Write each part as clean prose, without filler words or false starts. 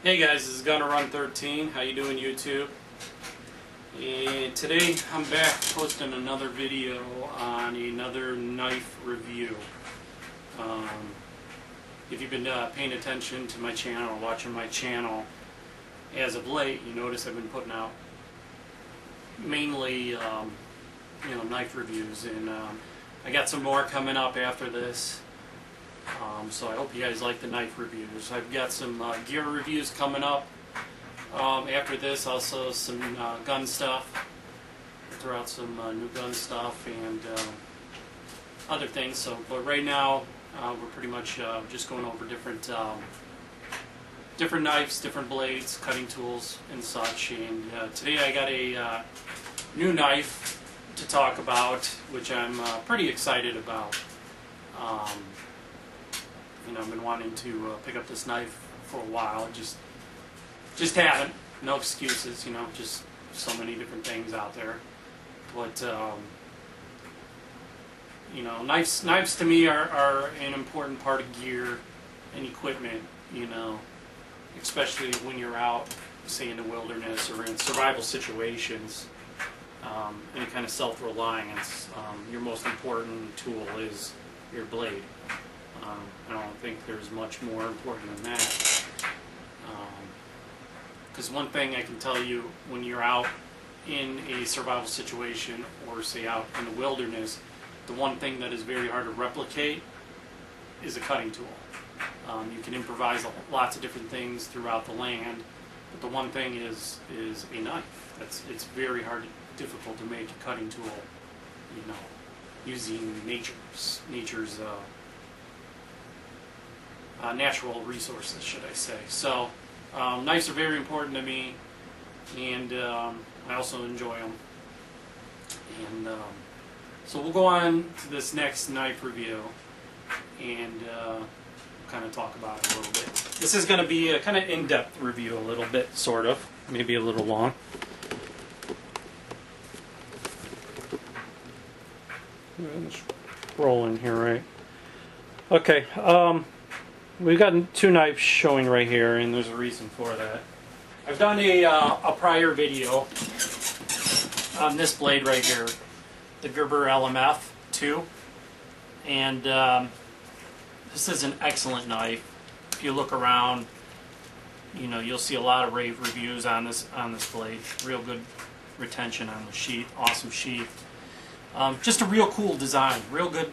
Hey guys, this is Gonna Run 13. How you doing, YouTube? And today I'm back posting another video on another knife review. If you've been paying attention to my channel, watching my channel as of late, you notice I've been putting out mainly knife reviews, and I got some more coming up after this. So I hope you guys like the knife reviews. I've got some gear reviews coming up after this, also some gun stuff. Throw out some new gun stuff and other things. So, but right now we're pretty much just going over different knives, different blades, cutting tools, and such. And today I got a new knife to talk about, which I'm pretty excited about. I've been wanting to pick up this knife for a while. Just haven't. No excuses. Just so many different things out there. But knives to me are an important part of gear and equipment. Especially when you're out, say in the wilderness or in survival situations. Any kind of self-reliance. Your most important tool is your blade. I don't think there's much more important than that. Because one thing I can tell you, when you're out in a survival situation or say out in the wilderness, the one thing that is very hard to replicate is a cutting tool. You can improvise lots of different things throughout the land, but the one thing is a knife. It's very hard, difficult to make a cutting tool, using nature's natural resources, should I say. So knives are very important to me, and I also enjoy them. And so we'll go on to this next knife review and kind of talk about it a little bit. This is going to be a kind of in-depth review, a little bit, sort of, maybe a little long. It's rolling here, right? Okay. We've got two knives showing right here, and there's a reason for that. I've done a prior video on this blade right here, the Gerber LMF 2, and this is an excellent knife. If you look around, you'll see a lot of rave reviews on this blade. Real good retention on the sheath, awesome sheath. Just a real cool design, real good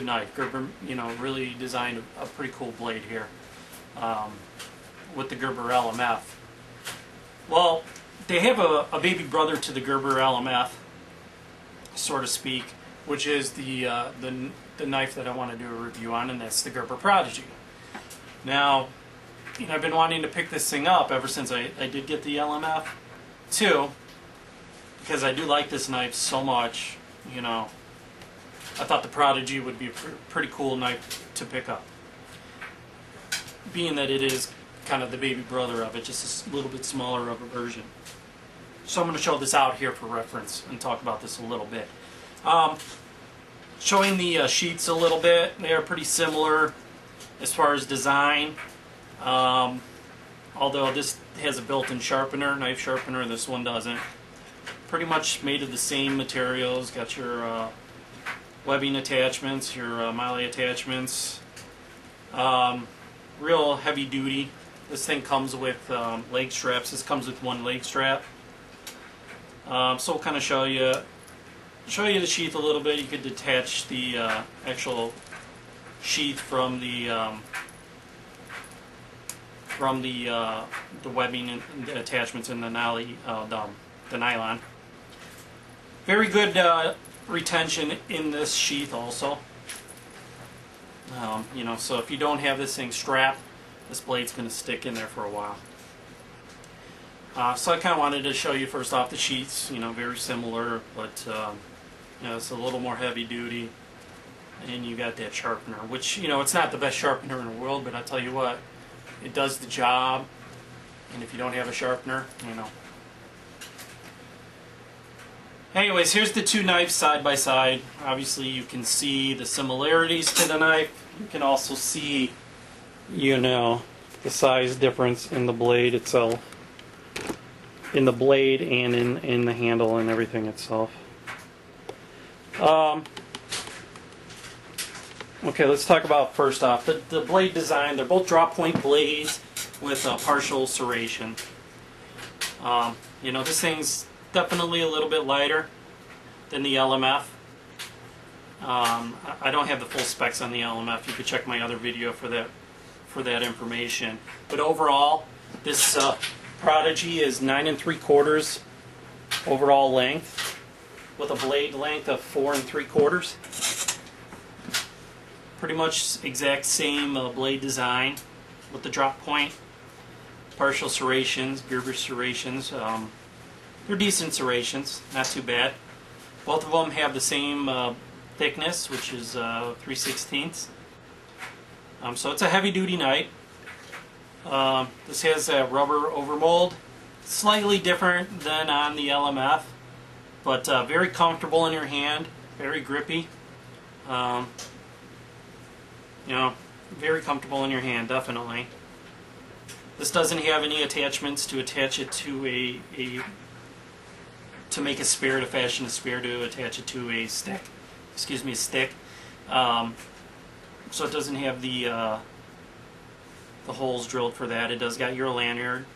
knife. Gerber, really designed a pretty cool blade here with the Gerber LMF. Well, they have a baby brother to the Gerber LMF, so to speak, which is the knife that I want to do a review on, and that's the Gerber Prodigy. Now, I've been wanting to pick this thing up ever since I did get the LMF 2, because I do like this knife so much. I thought the Prodigy would be a pretty cool knife to pick up, being that it is kind of the baby brother of it, just a little bit smaller of a version. So I'm going to show this out here for reference and talk about this a little bit. Showing the sheaths a little bit. They are pretty similar as far as design, although this has a built-in sharpener, knife sharpener, this one doesn't. Pretty much made of the same materials. Got your webbing attachments, your MOLLE attachments. Real heavy duty. This thing comes with leg straps. This comes with one leg strap. So we'll kind of show you the sheath a little bit. You could detach the actual sheath from the webbing and the attachments in the nylon. Very good retention in this sheath also. So if you don't have this thing strapped, this blade's going to stick in there for a while. So I kind of wanted to show you first off the sheaths. Very similar, but it's a little more heavy duty. And you got that sharpener, which it's not the best sharpener in the world, but I tell you what, it does the job. And if you don't have a sharpener, Anyways, here's the two knives side by side. Obviously you can see the similarities to the knife. You can also see, the size difference in the blade itself, in the blade and in the handle and everything itself. Okay, let's talk about first off the blade design. They're both drop point blades with partial serration. You know, this thing's definitely a little bit lighter than the LMF. I don't have the full specs on the LMF. You could check my other video for that information. But overall, this Prodigy is 9 3/4 overall length, with a blade length of 4 3/4. Pretty much exact same blade design with the drop point, partial serrations, Gerber serrations. They're decent serrations, not too bad. Both of them have the same thickness, which is 3/16. So it's a heavy-duty knife. This has a rubber overmold, slightly different than on the LMF, but very comfortable in your hand, very grippy. You know, very comfortable in your hand, definitely. This doesn't have any attachments to attach it to to make a spear, to fashion a spear, to attach it to a stick. Excuse me, a stick. So it doesn't have the holes drilled for that. It does got your lanyard.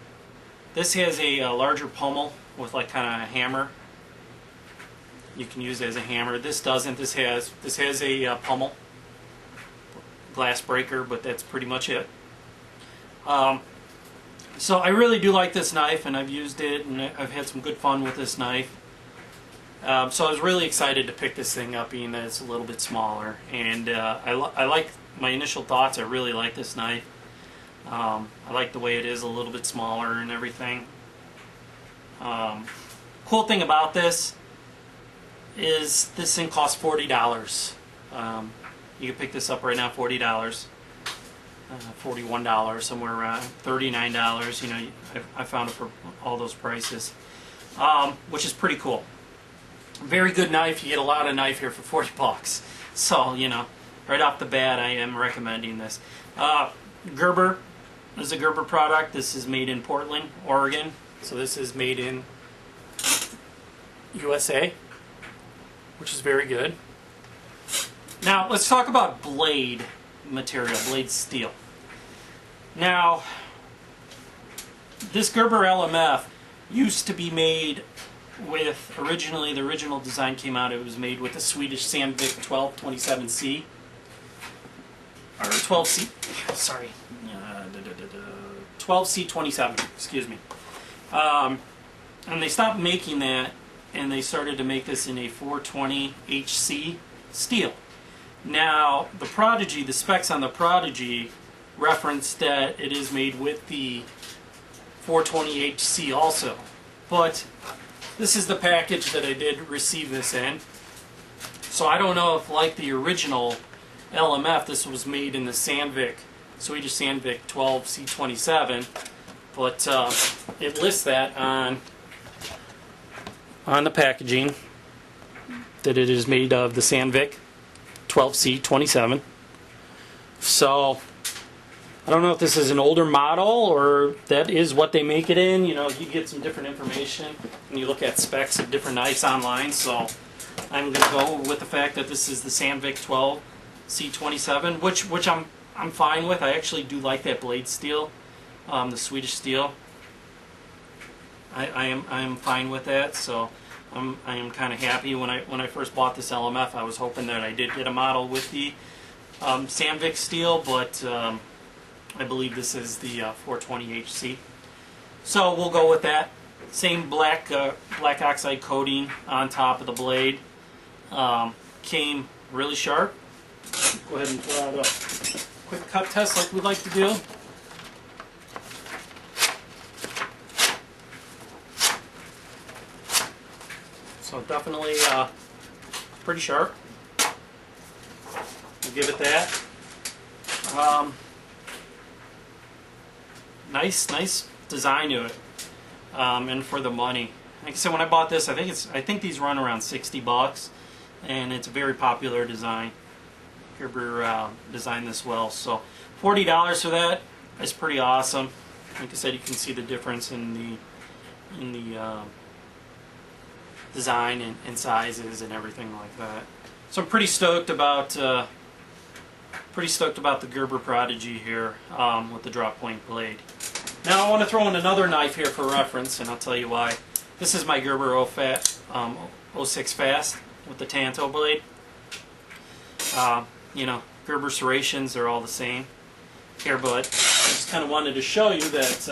This has a larger pommel with like kind of a hammer. You can use it as a hammer. This doesn't. This has a pommel, glass breaker, but that's pretty much it. So I really do like this knife, and I've used it, and I've had some good fun with this knife. So I was really excited to pick this thing up, being that it's a little bit smaller. And I like my initial thoughts. I really like this knife. I like the way it is a little bit smaller and everything. Cool thing about this is this thing costs $40. You can pick this up right now, $40. $41, somewhere around $39. You know, I found it for all those prices, which is pretty cool. Very good knife. You get a lot of knife here for 40 bucks. So, you know, right off the bat, I am recommending this. Gerber. This is a Gerber product. This is made in Portland, Oregon. So this is made in USA, which is very good. Now, let's talk about blade material, blade steel. Now, this Gerber LMF used to be made with, originally, the original design came out, it was made with the Swedish Sandvik 1227C, or 12C, sorry, 12C27, excuse me. And they stopped making that, and they started to make this in a 420HC steel. Now, the Prodigy, the specs on the Prodigy reference that it is made with the 420HC also. But this is the package that I did receive this in. So I don't know if, like the original LMF, this was made in the Sandvik, Swedish Sandvik 12C27, but it lists that on the packaging that it is made of the Sandvik 12C27. So I don't know if this is an older model or that is what they make it in. You know, you get some different information when you look at specs of different knives online. So I'm going to go with the fact that this is the Sandvik 12C27, which I'm fine with. I actually do like that blade steel, the Swedish steel. I am fine with that. So I am kind of happy. When I first bought this LMF, I was hoping that I did get a model with the Sandvik steel, but I believe this is the 420HC. So we'll go with that. Same black oxide coating on top of the blade. Came really sharp. Go ahead and pull out a quick cut test like we like to do. So definitely pretty sharp. We'll give it that. Nice design to it, and for the money. Like I said, when I bought this, I think these run around 60 bucks, and it's a very popular design. Gerber designed this well, so $40 for that. is pretty awesome. Like I said, you can see the difference in the design and sizes and everything like that. So I'm pretty stoked about the Gerber Prodigy here with the drop point blade. Now I want to throw in another knife here for reference, and I'll tell you why. This is my Gerber 06 Fast with the Tanto blade. You know, Gerber serrations are all the same here, but I just kind of wanted to show you that.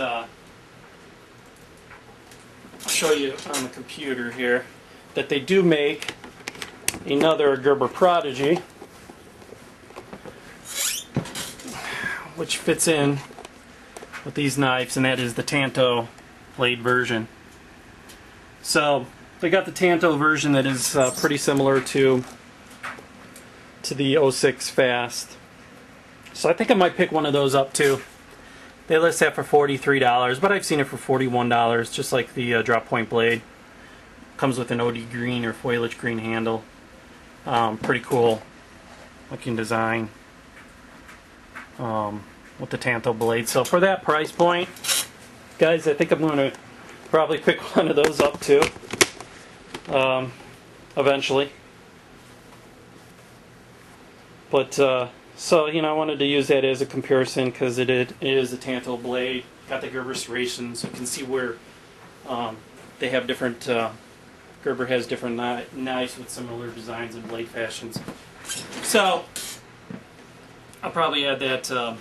I'll show you on the computer here that they do make another Gerber Prodigy, which fits in with these knives, and that is the Tanto blade version. So they got the Tanto version that is pretty similar to the 06 Fast. So I think I might pick one of those up too. They list that for $43, but I've seen it for $41, just like the drop point blade. Comes with an OD green or foliage green handle. Pretty cool looking design with the Tanto blade. So for that price point, guys, I think I'm going to probably pick one of those up too, eventually. But so, you know, I wanted to use that as a comparison because it is a Tanto blade. Got the Gerber serrations. You can see where they have different. Gerber has different knives with similar designs and blade fashions. So I'll probably add that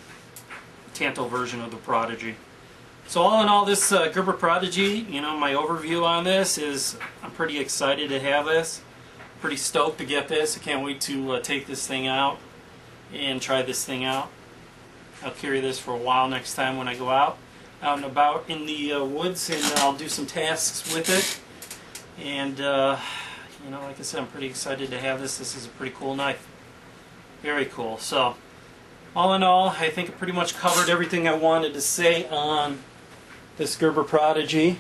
Tanto version of the Prodigy. So all in all, this Gerber Prodigy, you know, my overview on this is I'm pretty excited to have this. Pretty stoked to get this. I can't wait to take this thing out and try this thing out. I'll carry this for a while next time when I go out and about in the woods, and I'll do some tasks with it. And you know, like I said, I'm pretty excited to have this. This is a pretty cool knife. Very cool. So all in all, I think I pretty much covered everything I wanted to say on this Gerber Prodigy.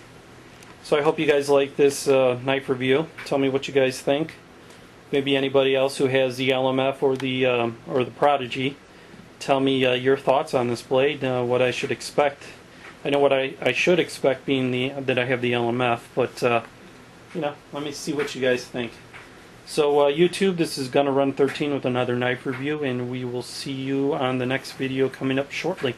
So I hope you guys like this knife review. Tell me what you guys think. Maybe anybody else who has the LMF or the Prodigy, tell me your thoughts on this blade. What I should expect. I know what I should expect, being that I have the LMF, but you know, let me see what you guys think. So YouTube, this is Gonna Run 13 with another knife review, and we will see you on the next video coming up shortly.